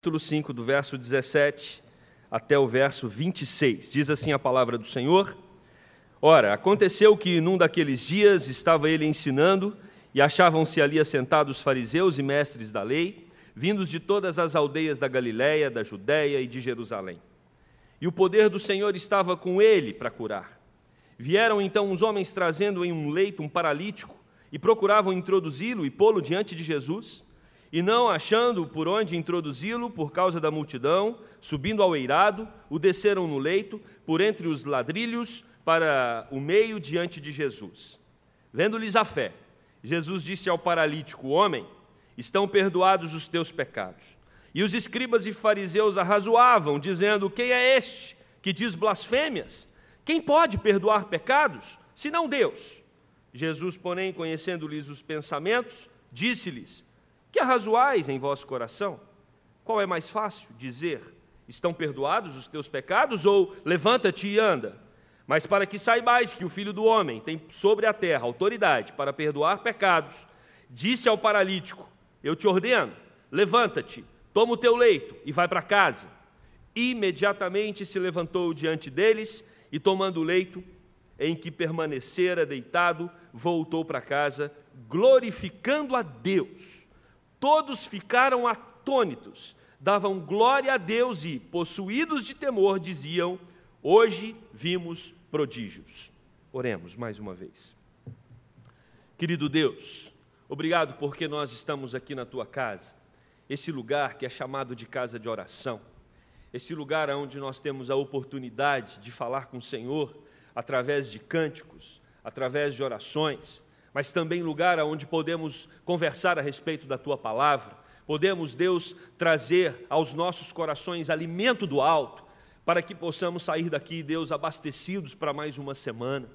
Capítulo 5, do verso 17 até o verso 26. Diz assim a palavra do Senhor: Ora, aconteceu que num daqueles dias estava ele ensinando, e achavam-se ali assentados fariseus e mestres da lei, vindos de todas as aldeias da Galiléia, da Judéia e de Jerusalém. E o poder do Senhor estava com ele para curar. Vieram então uns homens trazendo em um leito um paralítico, e procuravam introduzi-lo e pô-lo diante de Jesus. E não achando por onde introduzi-lo por causa da multidão, subindo ao eirado, o desceram no leito, por entre os ladrilhos, para o meio diante de Jesus. Vendo-lhes a fé, Jesus disse ao paralítico: Homem, estão perdoados os teus pecados. E os escribas e fariseus arrazoavam, dizendo: Quem é este que diz blasfêmias? Quem pode perdoar pecados, senão Deus? Jesus, porém, conhecendo-lhes os pensamentos, disse-lhes: Que arrazoais em vosso coração? Qual é mais fácil dizer: Estão perdoados os teus pecados, ou levanta-te e anda? Mas para que saibais que o Filho do Homem tem sobre a terra autoridade para perdoar pecados, disse ao paralítico: Eu te ordeno, levanta-te, toma o teu leito e vai para casa. Imediatamente se levantou diante deles e, tomando o leito em que permanecera deitado, voltou para casa, glorificando a Deus. Todos ficaram atônitos, davam glória a Deus e, possuídos de temor, diziam: Hoje vimos prodígios. Oremos mais uma vez. Querido Deus, obrigado porque nós estamos aqui na Tua casa, esse lugar que é chamado de casa de oração, esse lugar onde nós temos a oportunidade de falar com o Senhor através de cânticos, através de orações, mas também lugar onde podemos conversar a respeito da Tua palavra. Podemos, Deus, trazer aos nossos corações alimento do alto, para que possamos sair daqui, Deus, abastecidos para mais uma semana,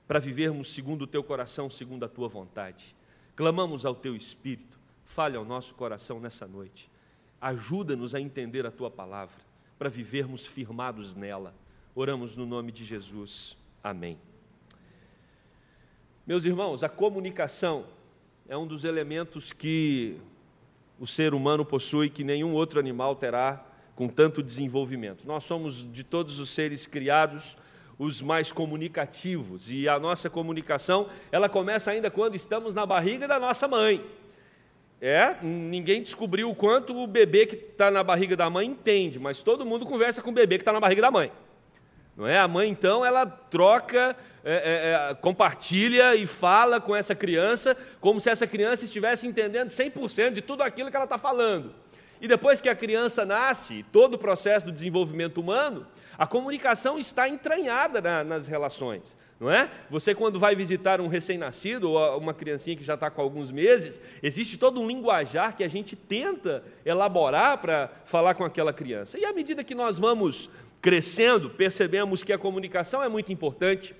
para vivermos segundo o Teu coração, segundo a Tua vontade. Clamamos ao Teu Espírito, fale ao nosso coração nessa noite. Ajuda-nos a entender a Tua palavra, para vivermos firmados nela. Oramos no nome de Jesus. Amém. Meus irmãos, a comunicação é um dos elementos que o ser humano possui, que nenhum outro animal terá com tanto desenvolvimento. Nós somos, de todos os seres criados, os mais comunicativos, e a nossa comunicação, ela começa ainda quando estamos na barriga da nossa mãe. Ninguém descobriu o quanto o bebê que está na barriga da mãe entende, mas todo mundo conversa com o bebê que está na barriga da mãe. Não é? A mãe, então, ela troca, compartilha e fala com essa criança como se essa criança estivesse entendendo 100% de tudo aquilo que ela está falando. E depois que a criança nasce, todo o processo do desenvolvimento humano, a comunicação está entranhada nas relações, não é? Você, quando vai visitar um recém-nascido ou uma criancinha que já está com alguns meses, existe todo um linguajar que a gente tenta elaborar para falar com aquela criança. E à medida que nós vamos crescendo, percebemos que a comunicação é muito importante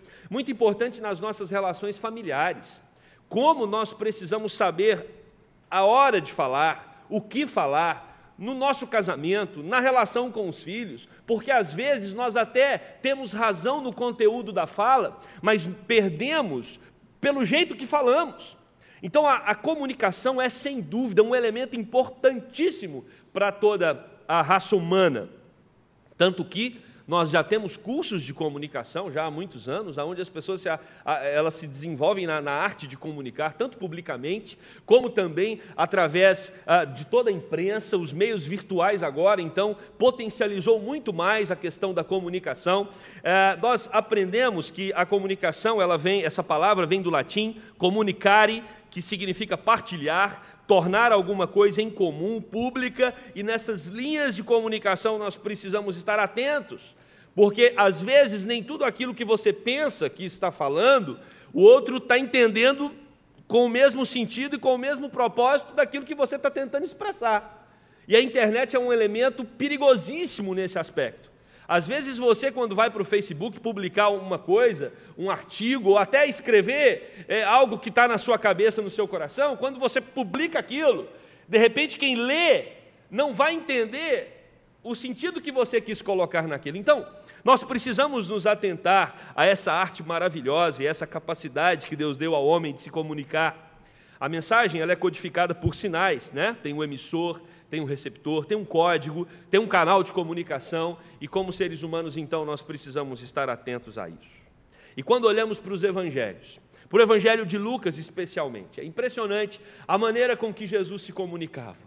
nas nossas relações familiares. Como nós precisamos saber a hora de falar, o que falar, no nosso casamento, na relação com os filhos, porque às vezes nós até temos razão no conteúdo da fala, mas perdemos pelo jeito que falamos. Então a comunicação é sem dúvida um elemento importantíssimo para toda a raça humana. Tanto que nós já temos cursos de comunicação, já há muitos anos, onde as pessoas elas se desenvolvem na arte de comunicar, tanto publicamente, como também através de toda a imprensa, os meios virtuais agora, então, potencializou muito mais a questão da comunicação. Nós aprendemos que a comunicação, essa palavra vem do latim, comunicare, que significa partilhar, tornar alguma coisa em comum, pública, e nessas linhas de comunicação nós precisamos estar atentos, porque às vezes nem tudo aquilo que você pensa que está falando, o outro está entendendo com o mesmo sentido e com o mesmo propósito daquilo que você está tentando expressar. E a internet é um elemento perigosíssimo nesse aspecto. Às vezes você, quando vai para o Facebook publicar uma coisa, um artigo, ou até escrever algo que está na sua cabeça, no seu coração, quando você publica aquilo, de repente quem lê não vai entender o sentido que você quis colocar naquilo. Então, nós precisamos nos atentar a essa arte maravilhosa e essa capacidade que Deus deu ao homem de se comunicar. A mensagem ela é codificada por sinais, né? Tem o emissor, tem um receptor, tem um código, tem um canal de comunicação, e como seres humanos, então, nós precisamos estar atentos a isso. E quando olhamos para os evangelhos, para o evangelho de Lucas especialmente, é impressionante a maneira com que Jesus se comunicava.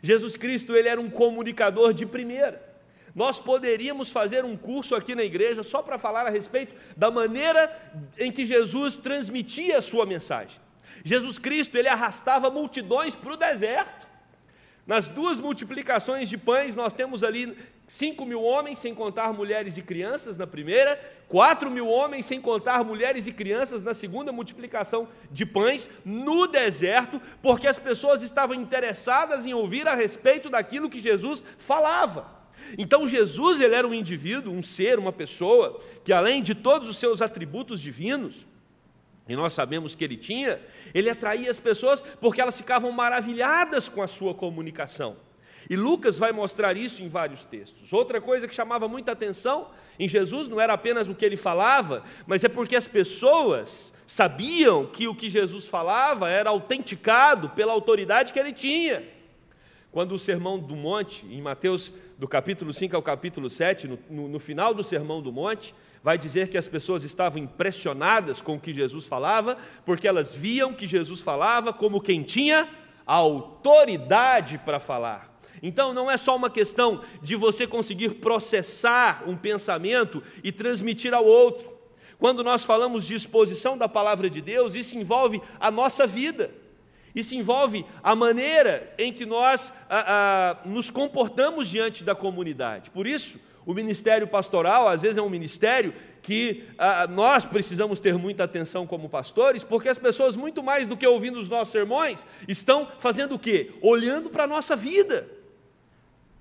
Jesus Cristo, ele era um comunicador de primeira. Nós poderíamos fazer um curso aqui na igreja só para falar a respeito da maneira em que Jesus transmitia a sua mensagem. Jesus Cristo, ele arrastava multidões para o deserto. Nas 2 multiplicações de pães, nós temos ali 5.000 homens, sem contar mulheres e crianças na primeira, 4.000 homens, sem contar mulheres e crianças na segunda multiplicação de pães, no deserto, porque as pessoas estavam interessadas em ouvir a respeito daquilo que Jesus falava. Então Jesus, ele era um indivíduo, um ser, uma pessoa, que além de todos os seus atributos divinos, e nós sabemos que ele atraía as pessoas porque elas ficavam maravilhadas com a sua comunicação. E Lucas vai mostrar isso em vários textos. Outra coisa que chamava muita atenção em Jesus não era apenas o que ele falava, mas é porque as pessoas sabiam que o que Jesus falava era autenticado pela autoridade que ele tinha. Quando o Sermão do Monte, em Mateus do capítulo 5 ao capítulo 7, no final do Sermão do Monte, vai dizer que as pessoas estavam impressionadas com o que Jesus falava, porque elas viam que Jesus falava como quem tinha autoridade para falar. Então não é só uma questão de você conseguir processar um pensamento e transmitir ao outro. Quando nós falamos de exposição da palavra de Deus, isso envolve a nossa vida. Isso envolve a maneira em que nós nos comportamos diante da comunidade. Por isso, o ministério pastoral, às vezes, é um ministério que nós precisamos ter muita atenção como pastores, porque as pessoas, muito mais do que ouvindo os nossos sermões, estão fazendo o quê? Olhando para a nossa vida.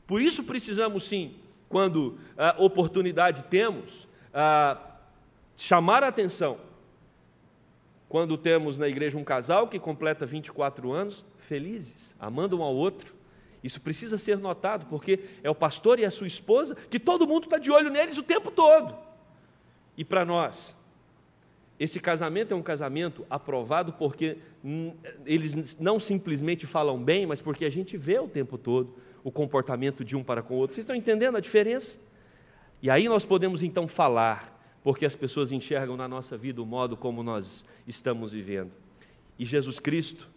Por isso precisamos, sim, quando oportunidade temos, chamar a atenção. Quando temos na igreja um casal que completa 24 anos, felizes, amando um ao outro, isso precisa ser notado, porque é o pastor e a sua esposa que todo mundo está de olho neles o tempo todo. E para nós, esse casamento é um casamento aprovado porque eles não simplesmente falam bem, mas porque a gente vê o tempo todo o comportamento de um para com o outro. Vocês estão entendendo a diferença? E aí nós podemos então falar, porque as pessoas enxergam na nossa vida o modo como nós estamos vivendo. E Jesus Cristo,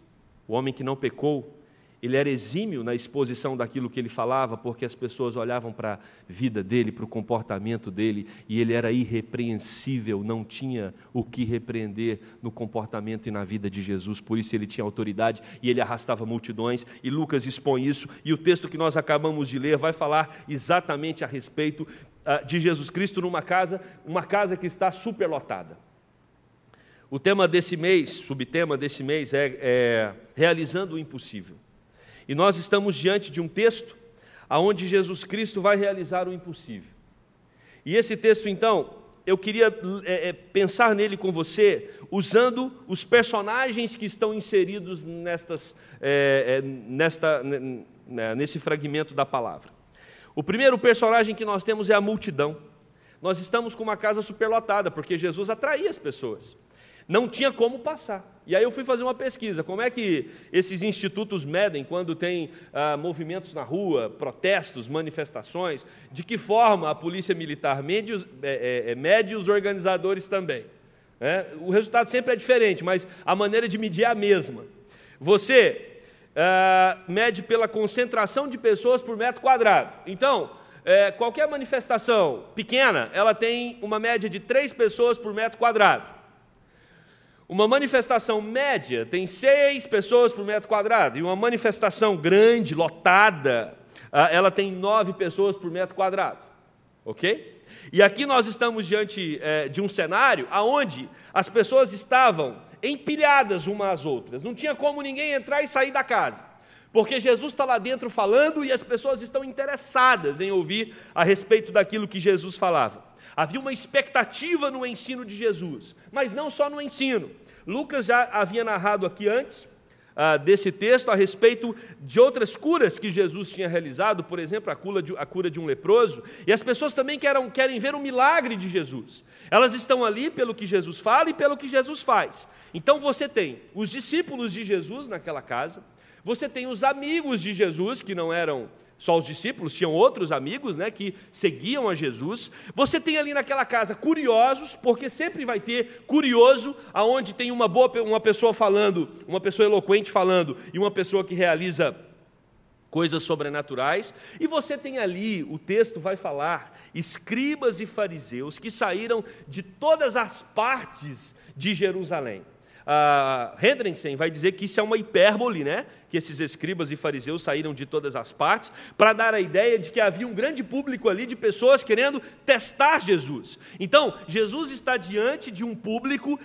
o homem que não pecou, ele era exímio na exposição daquilo que ele falava, porque as pessoas olhavam para a vida dele, para o comportamento dele, e ele era irrepreensível, não tinha o que repreender no comportamento e na vida de Jesus, por isso ele tinha autoridade e ele arrastava multidões, e Lucas expõe isso, e o texto que nós acabamos de ler vai falar exatamente a respeito de Jesus Cristo numa casa que está superlotada. O tema desse mês, subtema desse mês é realizando o impossível. E nós estamos diante de um texto onde Jesus Cristo vai realizar o impossível. E esse texto, então, eu queria pensar nele com você, usando os personagens que estão inseridos nesse fragmento da palavra. O primeiro personagem que nós temos é a multidão. Nós estamos com uma casa superlotada, porque Jesus atraía as pessoas. Não tinha como passar. E aí eu fui fazer uma pesquisa, como é que esses institutos medem quando tem movimentos na rua, protestos, manifestações, de que forma a polícia militar mede os organizadores também. O resultado sempre é diferente, mas a maneira de medir é a mesma. Você mede pela concentração de pessoas por metro quadrado. Então, qualquer manifestação pequena, ela tem uma média de 3 pessoas por metro quadrado. Uma manifestação média tem 6 pessoas por metro quadrado, e uma manifestação grande, lotada, ela tem 9 pessoas por metro quadrado, ok? E aqui nós estamos diante de um cenário onde as pessoas estavam empilhadas umas às outras, não tinha como ninguém entrar e sair da casa, porque Jesus está lá dentro falando e as pessoas estão interessadas em ouvir a respeito daquilo que Jesus falava. Havia uma expectativa no ensino de Jesus, mas não só no ensino. Lucas já havia narrado aqui antes desse texto a respeito de outras curas que Jesus tinha realizado, por exemplo, a cura de um leproso, e as pessoas também querem ver o milagre de Jesus. Elas estão ali pelo que Jesus fala e pelo que Jesus faz. Então você tem os discípulos de Jesus naquela casa, Você tem os amigos de Jesus, que não eram só os discípulos, tinham outros amigos, né, que seguiam a Jesus. Você tem ali naquela casa curiosos, porque sempre vai ter curioso, aonde tem uma pessoa falando, uma pessoa eloquente falando, e uma pessoa que realiza coisas sobrenaturais. E você tem ali, o texto vai falar, escribas e fariseus que saíram de todas as partes de Jerusalém. Hendrickson vai dizer que isso é uma hipérbole, né? Que esses escribas e fariseus saíram de todas as partes, para dar a ideia de que havia um grande público ali de pessoas querendo testar Jesus. Então, Jesus está diante de um público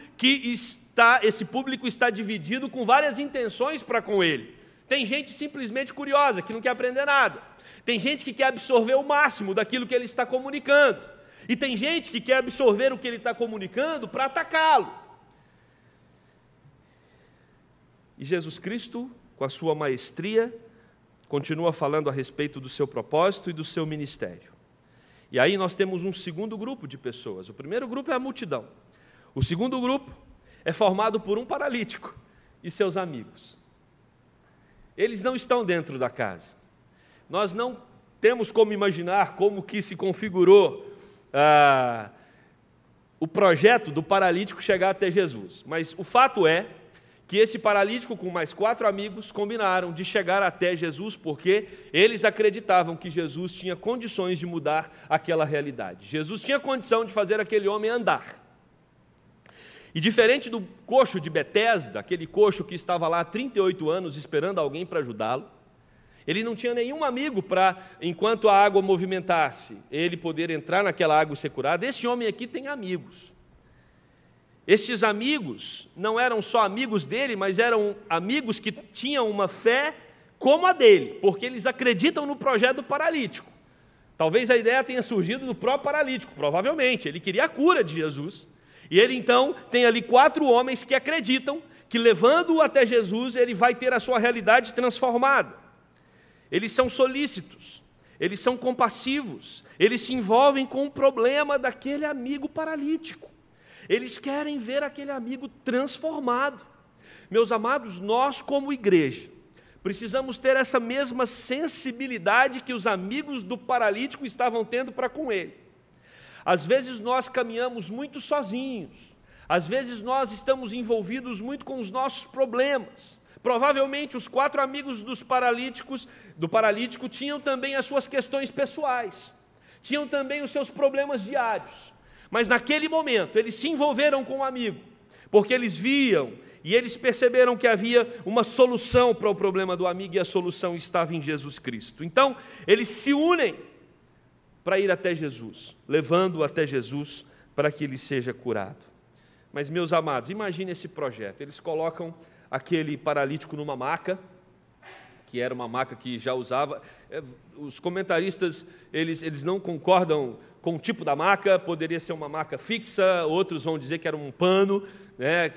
esse público está dividido com várias intenções para com ele. Tem gente simplesmente curiosa, que não quer aprender nada. Tem gente que quer absorver o máximo daquilo que ele está comunicando. E tem gente que quer absorver o que ele está comunicando para atacá-lo. E Jesus Cristo, com a sua maestria, continua falando a respeito do seu propósito e do seu ministério. E aí nós temos um segundo grupo de pessoas. O primeiro grupo é a multidão. O segundo grupo é formado por um paralítico e seus amigos. Eles não estão dentro da casa. Nós não temos como imaginar como que se configurou o projeto do paralítico chegar até Jesus. Mas o fato é que esse paralítico com mais 4 amigos combinaram de chegar até Jesus, porque eles acreditavam que Jesus tinha condições de mudar aquela realidade. Jesus tinha condição de fazer aquele homem andar. E diferente do coxo de Betesda, aquele coxo que estava lá há 38 anos esperando alguém para ajudá-lo, ele não tinha nenhum amigo para, enquanto a água movimentasse, ele poder entrar naquela água e ser curado. Esse homem aqui tem amigos. Estes amigos não eram só amigos dele, mas eram amigos que tinham uma fé como a dele, porque eles acreditam no projeto do paralítico. Talvez a ideia tenha surgido do próprio paralítico, provavelmente. Ele queria a cura de Jesus. E ele então tem ali 4 homens que acreditam que levando-o até Jesus, ele vai ter a sua realidade transformada. Eles são solícitos, eles são compassivos, eles se envolvem com o problema daquele amigo paralítico. Eles querem ver aquele amigo transformado. Meus amados, nós como igreja, precisamos ter essa mesma sensibilidade que os amigos do paralítico estavam tendo para com ele. Às vezes nós caminhamos muito sozinhos, às vezes nós estamos envolvidos muito com os nossos problemas. Provavelmente os 4 amigos do paralítico tinham também as suas questões pessoais, tinham também os seus problemas diários. Mas naquele momento, eles se envolveram com o amigo, porque eles viam e eles perceberam que havia uma solução para o problema do amigo, e a solução estava em Jesus Cristo. Então, eles se unem para ir até Jesus, levando-o até Jesus para que ele seja curado. Mas, meus amados, imagine esse projeto. Eles colocam aquele paralítico numa maca, que era uma maca que já usava. Os comentaristas, eles não concordam com o tipo da maca, poderia ser uma maca fixa, outros vão dizer que era um pano, né,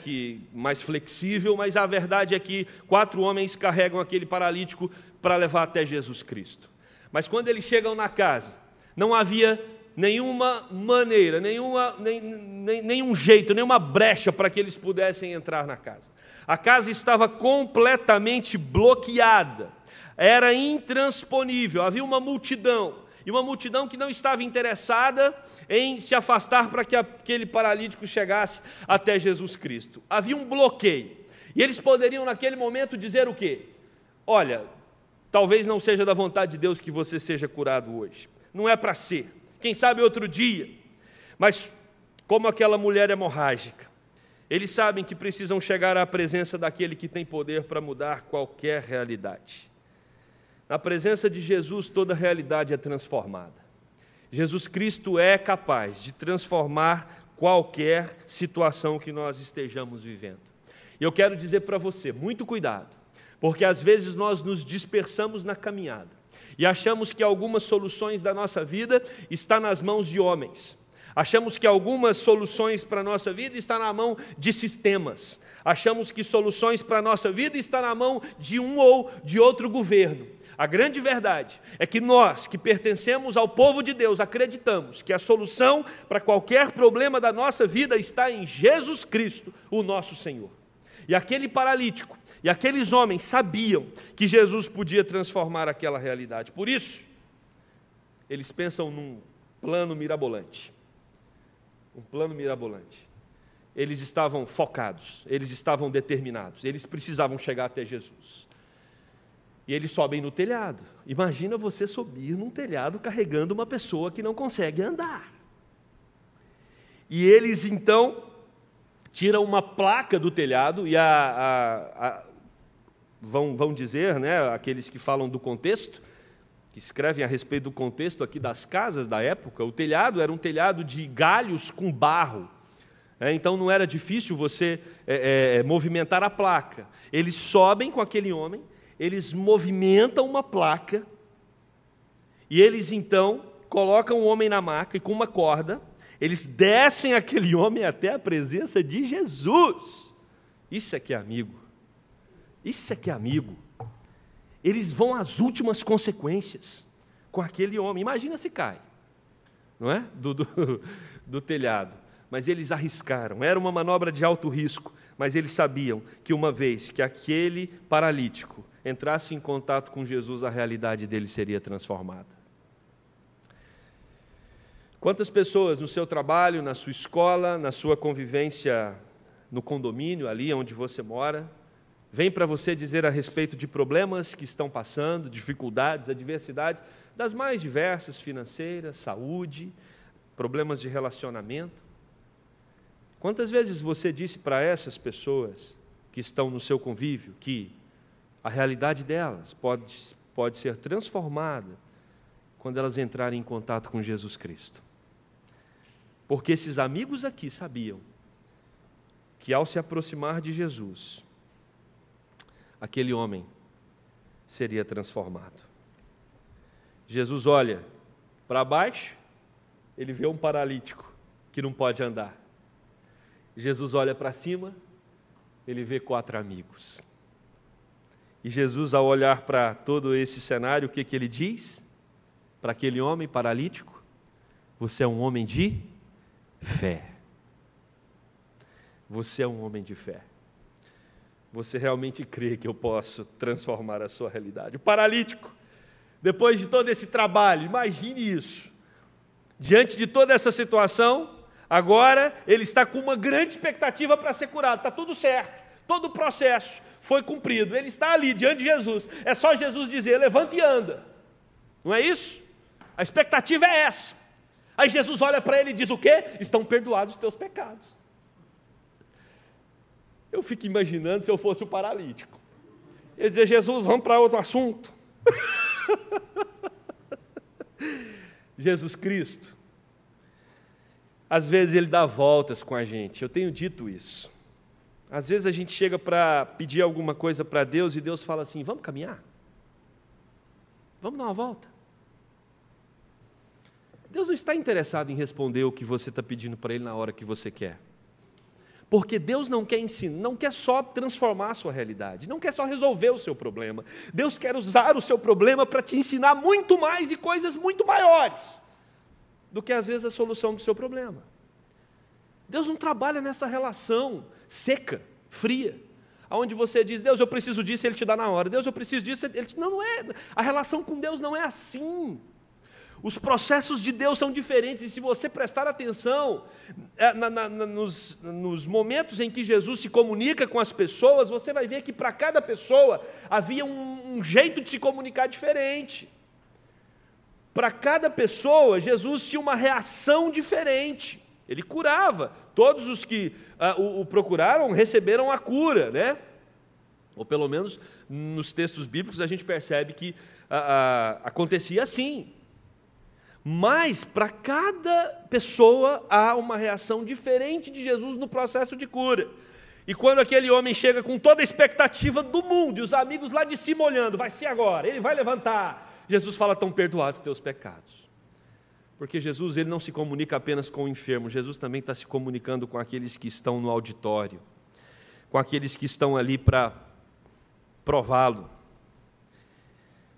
mais flexível, mas a verdade é que 4 homens carregam aquele paralítico para levar até Jesus Cristo. Mas quando eles chegam na casa, não havia nenhuma maneira, nenhum jeito, nenhuma brecha para que eles pudessem entrar na casa. A casa estava completamente bloqueada, era intransponível, havia uma multidão, e uma multidão que não estava interessada em se afastar para que aquele paralítico chegasse até Jesus Cristo. Havia um bloqueio, e eles poderiam naquele momento dizer o quê? Olha, talvez não seja da vontade de Deus que você seja curado hoje, não é para ser, quem sabe outro dia. Mas como aquela mulher hemorrágica, eles sabem que precisam chegar à presença daquele que tem poder para mudar qualquer realidade. Na presença de Jesus, toda realidade é transformada. Jesus Cristo é capaz de transformar qualquer situação que nós estejamos vivendo. E eu quero dizer para você, muito cuidado, porque às vezes nós nos dispersamos na caminhada e achamos que algumas soluções da nossa vida estão nas mãos de homens. Achamos que algumas soluções para a nossa vida estão na mão de sistemas. Achamos que soluções para a nossa vida estão na mão de um ou de outro governo. A grande verdade é que nós, que pertencemos ao povo de Deus, acreditamos que a solução para qualquer problema da nossa vida está em Jesus Cristo, o nosso Senhor. E aquele paralítico, E aqueles homens sabiam que Jesus podia transformar aquela realidade. Por isso, eles pensam num plano mirabolante. Um plano mirabolante. Eles estavam focados, eles estavam determinados, eles precisavam chegar até Jesus. E eles sobem no telhado. Imagina você subir num telhado carregando uma pessoa que não consegue andar. E eles então tiram uma placa do telhado e vão dizer, né, aqueles que falam do contexto, que escrevem a respeito do contexto aqui das casas da época, o telhado era um telhado de galhos com barro. Então não era difícil você movimentar a placa. Eles sobem com aquele homem, eles movimentam uma placa, e eles então colocam o homem na maca e com uma corda, eles descem aquele homem até a presença de Jesus. Isso é que é amigo. Isso é que é amigo. Eles vão às últimas consequências com aquele homem. Imagina se cai, não é? Do telhado. Mas eles arriscaram. Era uma manobra de alto risco, mas eles sabiam que uma vez que aquele paralítico entrasse em contato com Jesus, a realidade dele seria transformada. Quantas pessoas no seu trabalho, na sua escola, na sua convivência no condomínio, ali onde você mora, vêm para você dizer a respeito de problemas que estão passando, dificuldades, adversidades, das mais diversas, financeiras, saúde, problemas de relacionamento? Quantas vezes você disse para essas pessoas que estão no seu convívio que a realidade delas pode ser transformada quando elas entrarem em contato com Jesus Cristo? Porque esses amigos aqui sabiam que ao se aproximar de Jesus, aquele homem seria transformado. Jesus olha para baixo, ele vê um paralítico que não pode andar. Jesus olha para cima, ele vê 4 amigos. E Jesus, ao olhar para todo esse cenário, o que ele diz? Para aquele homem paralítico: você é um homem de fé. Você é um homem de fé. Você realmente crê que eu posso transformar a sua realidade? O paralítico, depois de todo esse trabalho, imagine isso, diante de toda essa situação, agora ele está com uma grande expectativa para ser curado. Está tudo certo, todo o processo foi cumprido. Ele está ali diante de Jesus. É só Jesus dizer: levanta e anda. Não é isso? A expectativa é essa. Aí Jesus olha para ele e diz o quê? Estão perdoados os teus pecados. Eu fico imaginando se eu fosse o paralítico. Ele dizer: Jesus, vamos para outro assunto. Jesus Cristo, às vezes ele dá voltas com a gente. Eu tenho dito isso. Às vezes a gente chega para pedir alguma coisa para Deus e Deus fala assim: vamos caminhar? Vamos dar uma volta? Deus não está interessado em responder o que você está pedindo para Ele na hora que você quer. Porque Deus não quer ensinar, não quer só transformar a sua realidade, não quer só resolver o seu problema. Deus quer usar o seu problema para te ensinar muito mais e coisas muito maiores do que às vezes a solução do seu problema. Deus não trabalha nessa relação seca, fria, onde você diz: Deus, eu preciso disso, Ele te dá na hora. Deus, eu preciso disso, Ele te... Não é. A relação com Deus não é assim. Os processos de Deus são diferentes, e se você prestar atenção nos momentos em que Jesus se comunica com as pessoas, você vai ver que para cada pessoa havia um jeito de se comunicar diferente. Para cada pessoa, Jesus tinha uma reação diferente. Ele curava. Todos os que o procuraram receberam a cura, né? Ou pelo menos nos textos bíblicos a gente percebe que acontecia assim. Mas para cada pessoa há uma reação diferente de Jesus no processo de cura. E quando aquele homem chega com toda a expectativa do mundo, e os amigos lá de cima olhando: vai ser agora, ele vai levantar. Jesus fala: estão perdoados os teus pecados. Porque Jesus, ele não se comunica apenas com o enfermo, Jesus também está se comunicando com aqueles que estão no auditório, com aqueles que estão ali para prová-lo.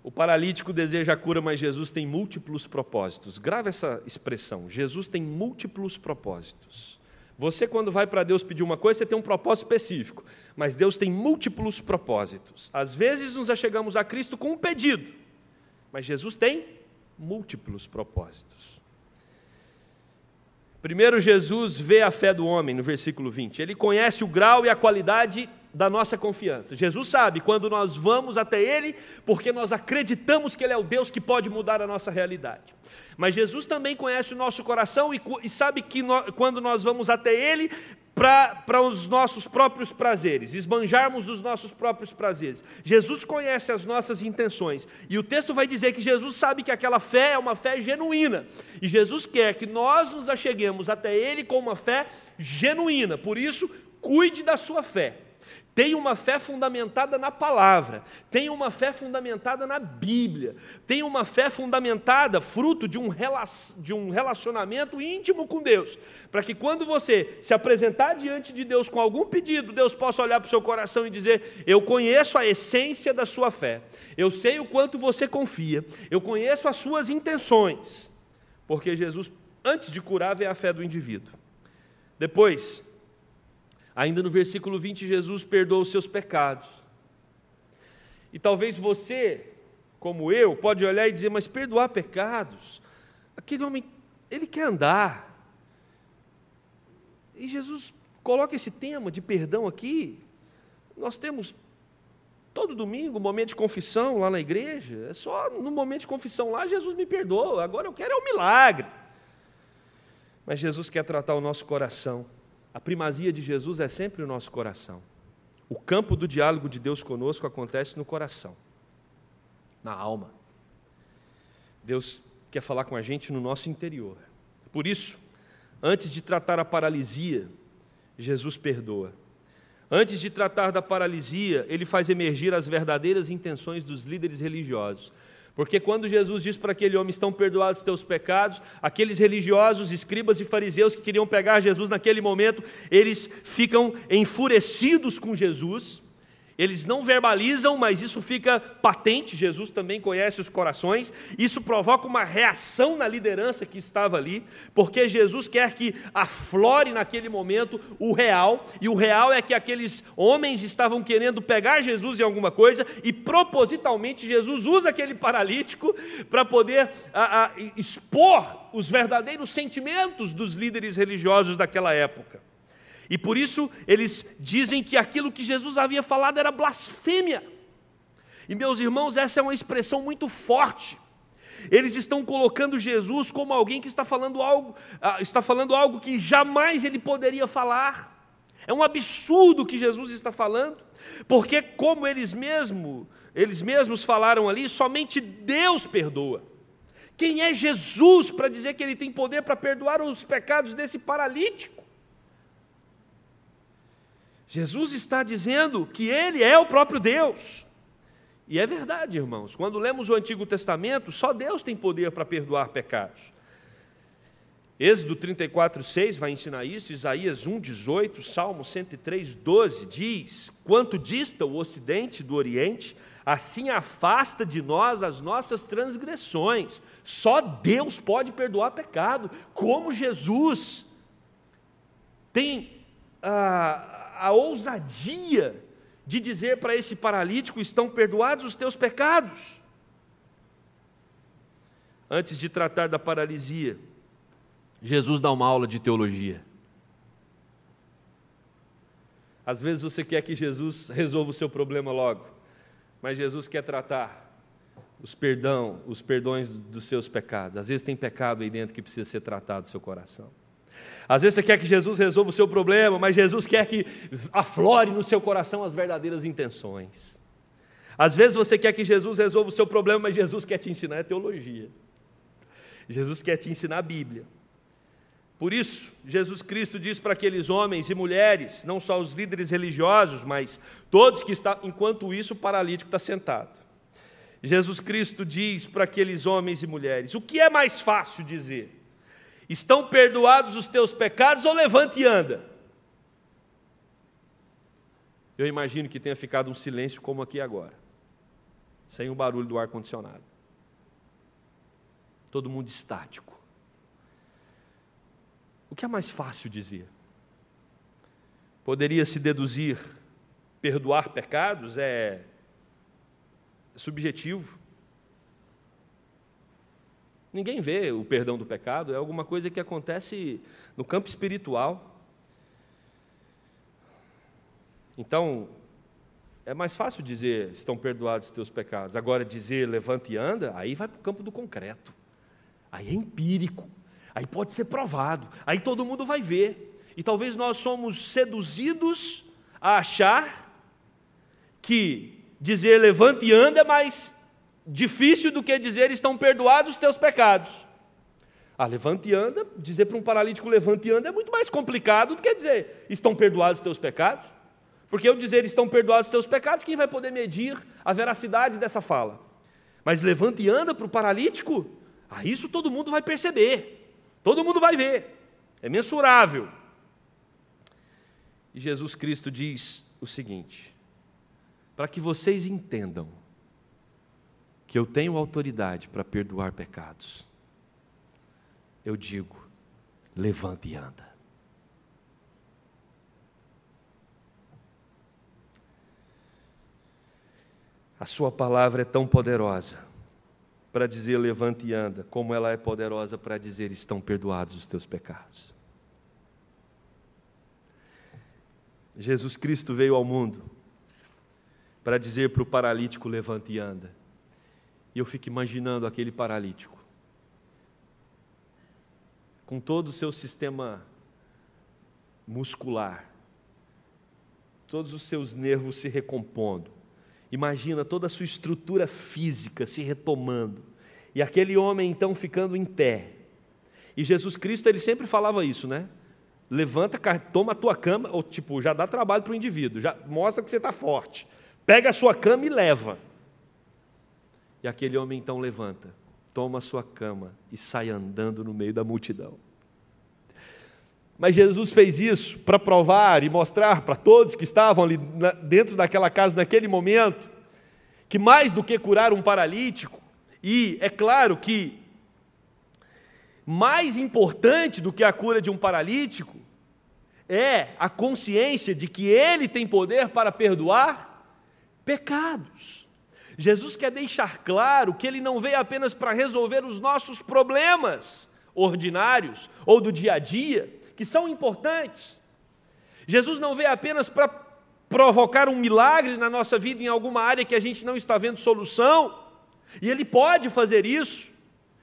O paralítico deseja a cura, mas Jesus tem múltiplos propósitos. Grava essa expressão: Jesus tem múltiplos propósitos. Você, quando vai para Deus pedir uma coisa, você tem um propósito específico, mas Deus tem múltiplos propósitos. Às vezes nos achegamos a Cristo com um pedido, mas Jesus tem múltiplos propósitos. Primeiro, Jesus vê a fé do homem, no versículo 20. Ele conhece o grau e a qualidade da nossa confiança. Jesus sabe quando nós vamos até Ele, porque nós acreditamos que Ele é o Deus que pode mudar a nossa realidade. Mas Jesus também conhece o nosso coração e sabe que quando nós vamos até Ele para os nossos próprios prazeres, esbanjarmos os nossos próprios prazeres. Jesus conhece as nossas intenções. E o texto vai dizer que Jesus sabe que aquela fé é uma fé genuína. E Jesus quer que nós nos acheguemos até Ele com uma fé genuína. Por isso, cuide da sua fé. Tenha uma fé fundamentada na palavra, tenha uma fé fundamentada na Bíblia, tenha uma fé fundamentada, fruto de um relacionamento íntimo com Deus, para que quando você se apresentar diante de Deus com algum pedido, Deus possa olhar para o seu coração e dizer: eu conheço a essência da sua fé, eu sei o quanto você confia, eu conheço as suas intenções, porque Jesus, antes de curar, vê a fé do indivíduo. Depois, ainda no versículo 20, Jesus perdoa os seus pecados. E talvez você, como eu, pode olhar e dizer: mas perdoar pecados? Aquele homem, ele quer andar. E Jesus coloca esse tema de perdão aqui. Nós temos todo domingo um momento de confissão lá na igreja. É só no momento de confissão lá, Jesus me perdoa. Agora eu quero é um milagre. Mas Jesus quer tratar o nosso coração. A primazia de Jesus é sempre o nosso coração. O campo do diálogo de Deus conosco acontece no coração, na alma. Deus quer falar com a gente no nosso interior. Por isso, antes de tratar a paralisia, Jesus perdoa. Antes de tratar da paralisia, Ele faz emergir as verdadeiras intenções dos líderes religiosos. Porque quando Jesus diz para aquele homem: estão perdoados os teus pecados, aqueles religiosos, escribas e fariseus que queriam pegar Jesus naquele momento, eles ficam enfurecidos com Jesus. Eles não verbalizam, mas isso fica patente. Jesus também conhece os corações. Isso provoca uma reação na liderança que estava ali, porque Jesus quer que aflore naquele momento o real, e o real é que aqueles homens estavam querendo pegar Jesus em alguma coisa, e propositalmente Jesus usa aquele paralítico para poder expor os verdadeiros sentimentos dos líderes religiosos daquela época. E por isso eles dizem que aquilo que Jesus havia falado era blasfêmia. E meus irmãos, essa é uma expressão muito forte. Eles estão colocando Jesus como alguém que está falando algo que jamais ele poderia falar. É um absurdo o que Jesus está falando, porque como eles mesmos falaram ali, somente Deus perdoa. Quem é Jesus para dizer que ele tem poder para perdoar os pecados desse paralítico? Jesus está dizendo que Ele é o próprio Deus. E é verdade, irmãos. Quando lemos o Antigo Testamento, só Deus tem poder para perdoar pecados. Êxodo 34:6 vai ensinar isso. Isaías 1:18, Salmo 103:12 diz: quanto dista o ocidente do oriente, assim afasta de nós as nossas transgressões. Só Deus pode perdoar pecado. Como Jesus tem a ousadia de dizer para esse paralítico: estão perdoados os teus pecados. Antes de tratar da paralisia, Jesus dá uma aula de teologia. Às vezes você quer que Jesus resolva o seu problema logo, mas Jesus quer tratar os perdões dos seus pecados. Às vezes tem pecado aí dentro que precisa ser tratado no seu coração. Às vezes você quer que Jesus resolva o seu problema, mas Jesus quer que aflore no seu coração as verdadeiras intenções. Às vezes você quer que Jesus resolva o seu problema, mas Jesus quer te ensinar a teologia. Jesus quer te ensinar a Bíblia. Por isso, Jesus Cristo diz para aqueles homens e mulheres, não só os líderes religiosos, mas todos que estão, enquanto isso o paralítico está sentado. Jesus Cristo diz para aqueles homens e mulheres: o que é mais fácil dizer? Estão perdoados os teus pecados, ou levante e anda? Eu imagino que tenha ficado um silêncio como aqui agora, sem o barulho do ar-condicionado. Todo mundo estático. O que é mais fácil dizer? Poderia-se deduzir, perdoar pecados é subjetivo. Ninguém vê o perdão do pecado, é alguma coisa que acontece no campo espiritual. Então, é mais fácil dizer, estão perdoados os teus pecados. Agora, dizer, levanta e anda, aí vai para o campo do concreto. Aí é empírico, aí pode ser provado, aí todo mundo vai ver. E talvez nós somos seduzidos a achar que dizer levanta e anda é mais difícil do que dizer estão perdoados os teus pecados. Levanta e anda, dizer para um paralítico levanta e anda é muito mais complicado do que dizer estão perdoados os teus pecados. Porque eu dizer estão perdoados os teus pecados, quem vai poder medir a veracidade dessa fala? Mas levanta e anda para o paralítico, isso todo mundo vai perceber, todo mundo vai ver, é mensurável. E Jesus Cristo diz o seguinte: para que vocês entendam que eu tenho autoridade para perdoar pecados, eu digo, levanta e anda. A sua palavra é tão poderosa para dizer levanta e anda, como ela é poderosa para dizer estão perdoados os teus pecados. Jesus Cristo veio ao mundo para dizer para o paralítico levanta e anda. E eu fico imaginando aquele paralítico, com todo o seu sistema muscular, todos os seus nervos se recompondo. Imagina toda a sua estrutura física se retomando. E aquele homem então ficando em pé. E Jesus Cristo, ele sempre falava isso, né? Levanta, toma a tua cama, ou já dá trabalho para o indivíduo, já mostra que você está forte. Pega a sua cama e leva. E aquele homem então levanta, toma a sua cama e sai andando no meio da multidão. Mas Jesus fez isso para provar e mostrar para todos que estavam ali dentro daquela casa naquele momento, que mais do que curar um paralítico, e é claro que mais importante do que a cura de um paralítico, é a consciência de que Ele tem poder para perdoar pecados. Jesus quer deixar claro que Ele não veio apenas para resolver os nossos problemas ordinários ou do dia a dia, que são importantes. Jesus não veio apenas para provocar um milagre na nossa vida em alguma área que a gente não está vendo solução, e Ele pode fazer isso,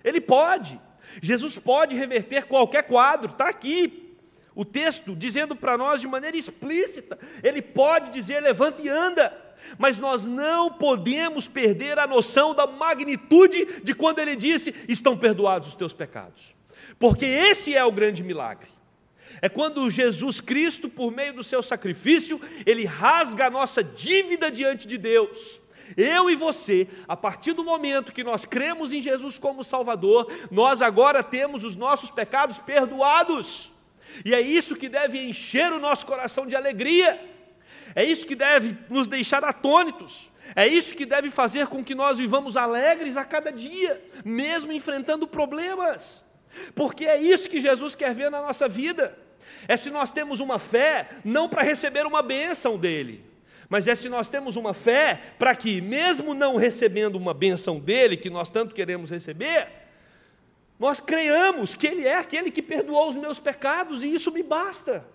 Ele pode. Jesus pode reverter qualquer quadro, está aqui o texto dizendo para nós de maneira explícita, Ele pode dizer levanta e anda, mas nós não podemos perder a noção da magnitude de quando Ele disse, estão perdoados os teus pecados, porque esse é o grande milagre. É quando Jesus Cristo, por meio do seu sacrifício, Ele rasga a nossa dívida diante de Deus. Eu e você, a partir do momento que nós cremos em Jesus como Salvador, nós agora temos os nossos pecados perdoados. E é isso que deve encher o nosso coração de alegria. É isso que deve nos deixar atônitos. É isso que deve fazer com que nós vivamos alegres a cada dia, mesmo enfrentando problemas. Porque é isso que Jesus quer ver na nossa vida. É se nós temos uma fé, não para receber uma bênção dEle, mas é se nós temos uma fé para que, mesmo não recebendo uma bênção dEle, que nós tanto queremos receber, nós creiamos que Ele é aquele que perdoou os meus pecados, e isso me basta.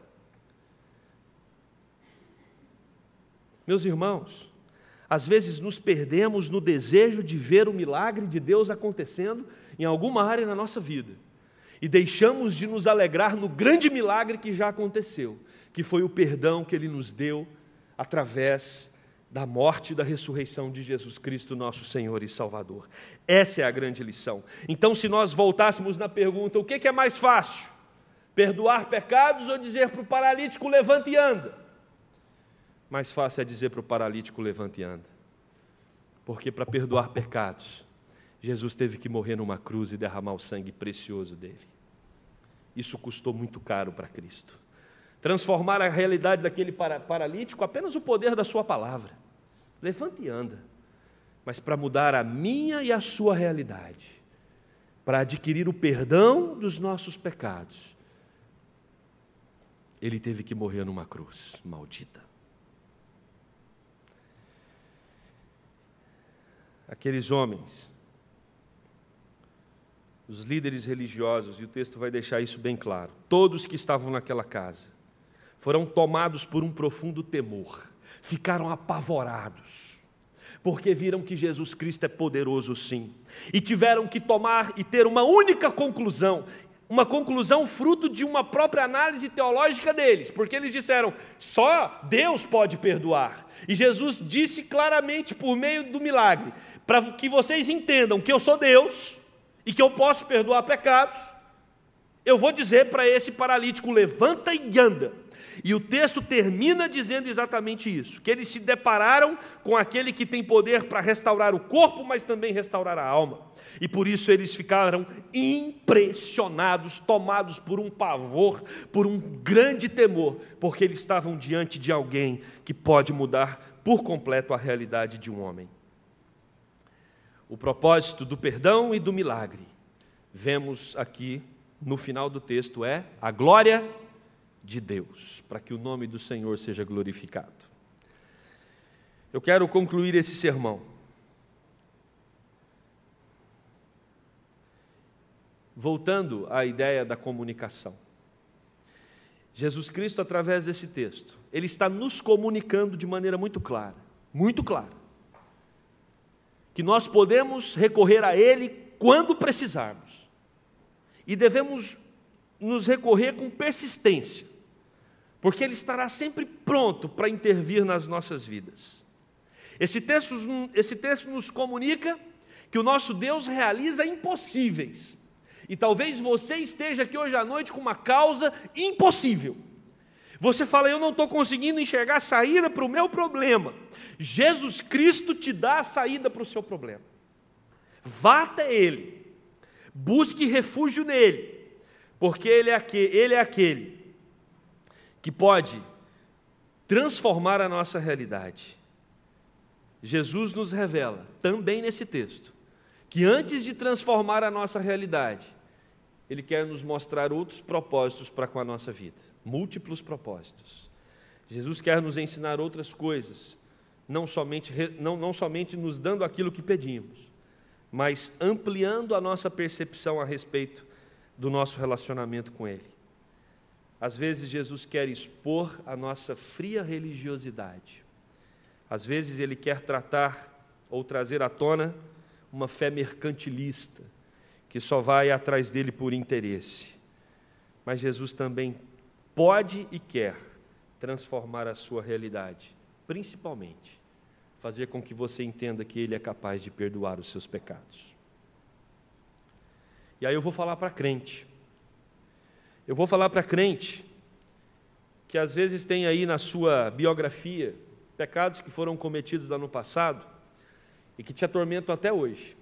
Meus irmãos, às vezes nos perdemos no desejo de ver o milagre de Deus acontecendo em alguma área na nossa vida, e deixamos de nos alegrar no grande milagre que já aconteceu, que foi o perdão que Ele nos deu através da morte e da ressurreição de Jesus Cristo, nosso Senhor e Salvador. Essa é a grande lição. Então, se nós voltássemos na pergunta, o que é mais fácil? Perdoar pecados ou dizer para o paralítico, levanta e anda? Mais fácil é dizer para o paralítico, levanta e anda. Porque para perdoar pecados, Jesus teve que morrer numa cruz e derramar o sangue precioso dele. Isso custou muito caro para Cristo. Transformar a realidade daquele paralítico, apenas o poder da sua palavra. Levanta e anda. Mas para mudar a minha e a sua realidade, para adquirir o perdão dos nossos pecados, ele teve que morrer numa cruz maldita. Aqueles homens, os líderes religiosos, e o texto vai deixar isso bem claro, todos que estavam naquela casa, foram tomados por um profundo temor, ficaram apavorados, porque viram que Jesus Cristo é poderoso sim, e tiveram que tomar e ter uma única conclusão, uma conclusão fruto de uma própria análise teológica deles, porque eles disseram, só Deus pode perdoar, e Jesus disse claramente por meio do milagre, para que vocês entendam que eu sou Deus, e que eu posso perdoar pecados, eu vou dizer para esse paralítico, levanta e anda. E o texto termina dizendo exatamente isso, que eles se depararam com aquele que tem poder para restaurar o corpo, mas também restaurar a alma. E por isso eles ficaram impressionados, tomados por um pavor, por um grande temor, porque eles estavam diante de alguém que pode mudar por completo a realidade de um homem. O propósito do perdão e do milagre, vemos aqui no final do texto, é a glória de Deus, para que o nome do Senhor seja glorificado. Eu quero concluir esse sermão voltando à ideia da comunicação. Jesus Cristo, através desse texto, Ele está nos comunicando de maneira muito clara, que nós podemos recorrer a Ele quando precisarmos, e devemos nos recorrer com persistência, porque Ele estará sempre pronto para intervir nas nossas vidas. Esse texto nos comunica que o nosso Deus realiza impossíveis, e talvez você esteja aqui hoje à noite com uma causa impossível. Você fala, eu não estou conseguindo enxergar a saída para o meu problema. Jesus Cristo te dá a saída para o seu problema. Vá até Ele, busque refúgio nele, porque Ele é aquele que pode transformar a nossa realidade. Jesus nos revela, também nesse texto, que antes de transformar a nossa realidade, Ele quer nos mostrar outros propósitos para com a nossa vida, múltiplos propósitos. Jesus quer nos ensinar outras coisas, não somente nos dando aquilo que pedimos, mas ampliando a nossa percepção a respeito do nosso relacionamento com Ele. Às vezes Jesus quer expor a nossa fria religiosidade, às vezes Ele quer tratar ou trazer à tona uma fé mercantilista, que só vai atrás dele por interesse. Mas Jesus também pode e quer transformar a sua realidade, principalmente fazer com que você entenda que Ele é capaz de perdoar os seus pecados. E aí eu vou falar para crente. Eu vou falar para crente que às vezes tem aí na sua biografia pecados que foram cometidos lá no passado e que te atormentam até hoje.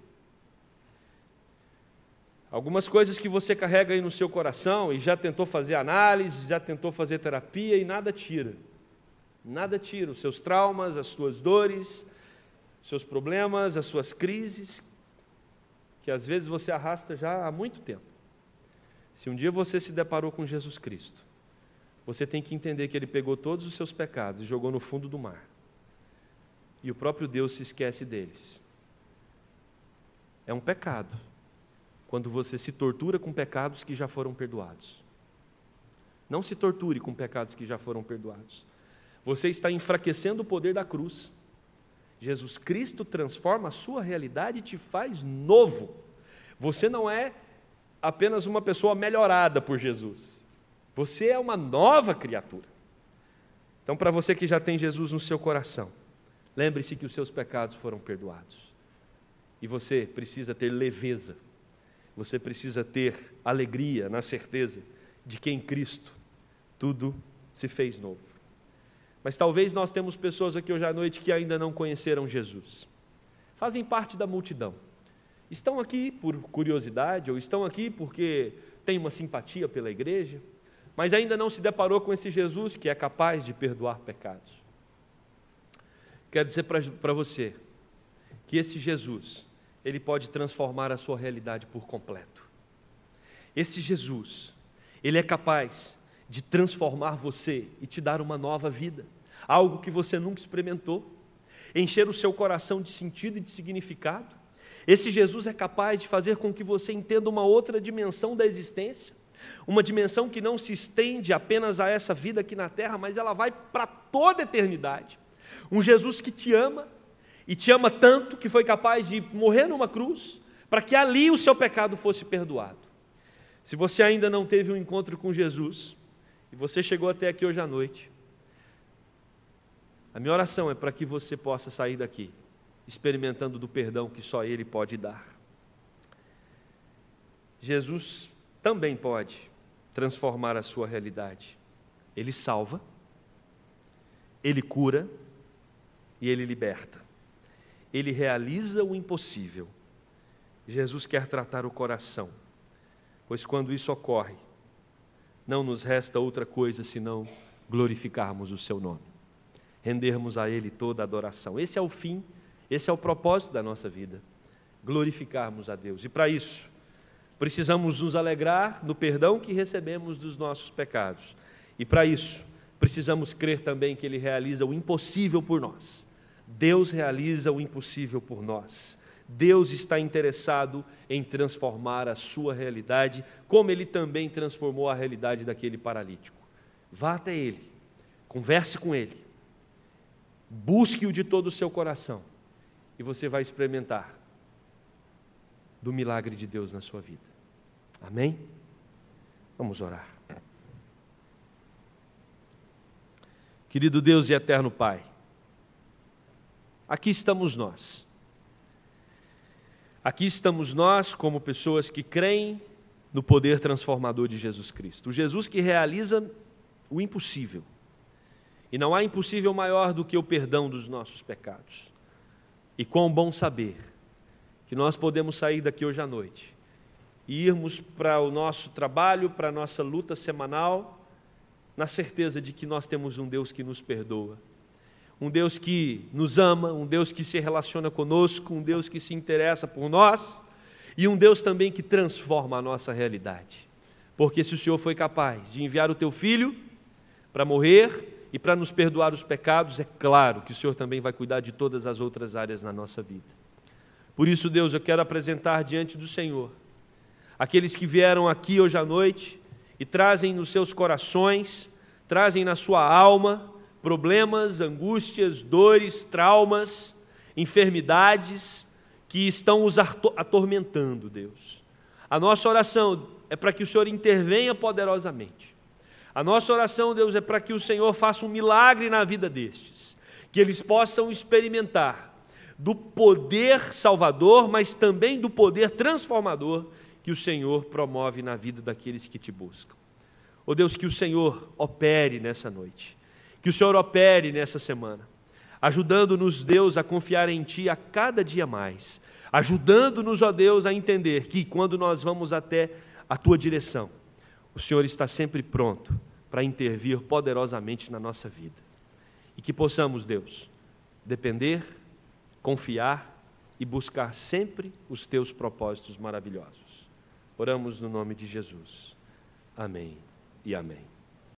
Algumas coisas que você carrega aí no seu coração e já tentou fazer análise, já tentou fazer terapia e nada tira. Nada tira os seus traumas, as suas dores, os seus problemas, as suas crises, que às vezes você arrasta já há muito tempo. Se um dia você se deparou com Jesus Cristo, você tem que entender que Ele pegou todos os seus pecados e jogou no fundo do mar. E o próprio Deus se esquece deles. É um pecado quando você se tortura com pecados que já foram perdoados. Não se torture com pecados que já foram perdoados. Você está enfraquecendo o poder da cruz. Jesus Cristo transforma a sua realidade e te faz novo. Você não é apenas uma pessoa melhorada por Jesus. Você é uma nova criatura. Então, para você que já tem Jesus no seu coração, lembre-se que os seus pecados foram perdoados. E você precisa ter leveza. Você precisa ter alegria na certeza de que em Cristo tudo se fez novo. Mas talvez nós temos pessoas aqui hoje à noite que ainda não conheceram Jesus. Fazem parte da multidão. Estão aqui por curiosidade ou estão aqui porque têm uma simpatia pela igreja, mas ainda não se deparou com esse Jesus que é capaz de perdoar pecados. Quero dizer para você que esse Jesus, Ele pode transformar a sua realidade por completo. Esse Jesus, Ele é capaz de transformar você e te dar uma nova vida, algo que você nunca experimentou, encher o seu coração de sentido e de significado. Esse Jesus é capaz de fazer com que você entenda uma outra dimensão da existência, uma dimensão que não se estende apenas a essa vida aqui na terra, mas ela vai para toda a eternidade. Um Jesus que te ama, e te ama tanto que foi capaz de morrer numa cruz, para que ali o seu pecado fosse perdoado. Se você ainda não teve um encontro com Jesus, e você chegou até aqui hoje à noite, a minha oração é para que você possa sair daqui, experimentando do perdão que só Ele pode dar. Jesus também pode transformar a sua realidade. Ele salva, Ele cura e Ele liberta. Ele realiza o impossível. Jesus quer tratar o coração, pois quando isso ocorre, não nos resta outra coisa senão glorificarmos o seu nome, rendermos a Ele toda a adoração. Esse é o fim, esse é o propósito da nossa vida, glorificarmos a Deus. E para isso, precisamos nos alegrar no perdão que recebemos dos nossos pecados. E para isso, precisamos crer também que Ele realiza o impossível por nós. Deus realiza o impossível por nós. Deus está interessado em transformar a sua realidade, como Ele também transformou a realidade daquele paralítico. Vá até Ele, converse com Ele, busque-o de todo o seu coração, e você vai experimentar do milagre de Deus na sua vida. Amém? Vamos orar. Querido Deus e eterno Pai, aqui estamos nós. Aqui estamos nós como pessoas que creem no poder transformador de Jesus Cristo. O Jesus que realiza o impossível. E não há impossível maior do que o perdão dos nossos pecados. E quão bom saber que nós podemos sair daqui hoje à noite e irmos para o nosso trabalho, para a nossa luta semanal, na certeza de que nós temos um Deus que nos perdoa, um Deus que nos ama, um Deus que se relaciona conosco, um Deus que se interessa por nós e um Deus também que transforma a nossa realidade. Porque se o Senhor foi capaz de enviar o Teu Filho para morrer e para nos perdoar os pecados, é claro que o Senhor também vai cuidar de todas as outras áreas na nossa vida. Por isso, Deus, eu quero apresentar diante do Senhor aqueles que vieram aqui hoje à noite e trazem nos seus corações, trazem na sua alma problemas, angústias, dores, traumas, enfermidades que estão os atormentando, Deus. A nossa oração é para que o Senhor intervenha poderosamente. A nossa oração, Deus, é para que o Senhor faça um milagre na vida destes, que eles possam experimentar do poder salvador, mas também do poder transformador que o Senhor promove na vida daqueles que te buscam. Ó Deus, que o Senhor opere nessa noite, que o Senhor opere nessa semana, ajudando-nos, Deus, a confiar em Ti a cada dia mais, ajudando-nos, ó Deus, a entender que quando nós vamos até a Tua direção, o Senhor está sempre pronto para intervir poderosamente na nossa vida. E que possamos, Deus, depender, confiar e buscar sempre os Teus propósitos maravilhosos. Oramos no nome de Jesus. Amém e amém.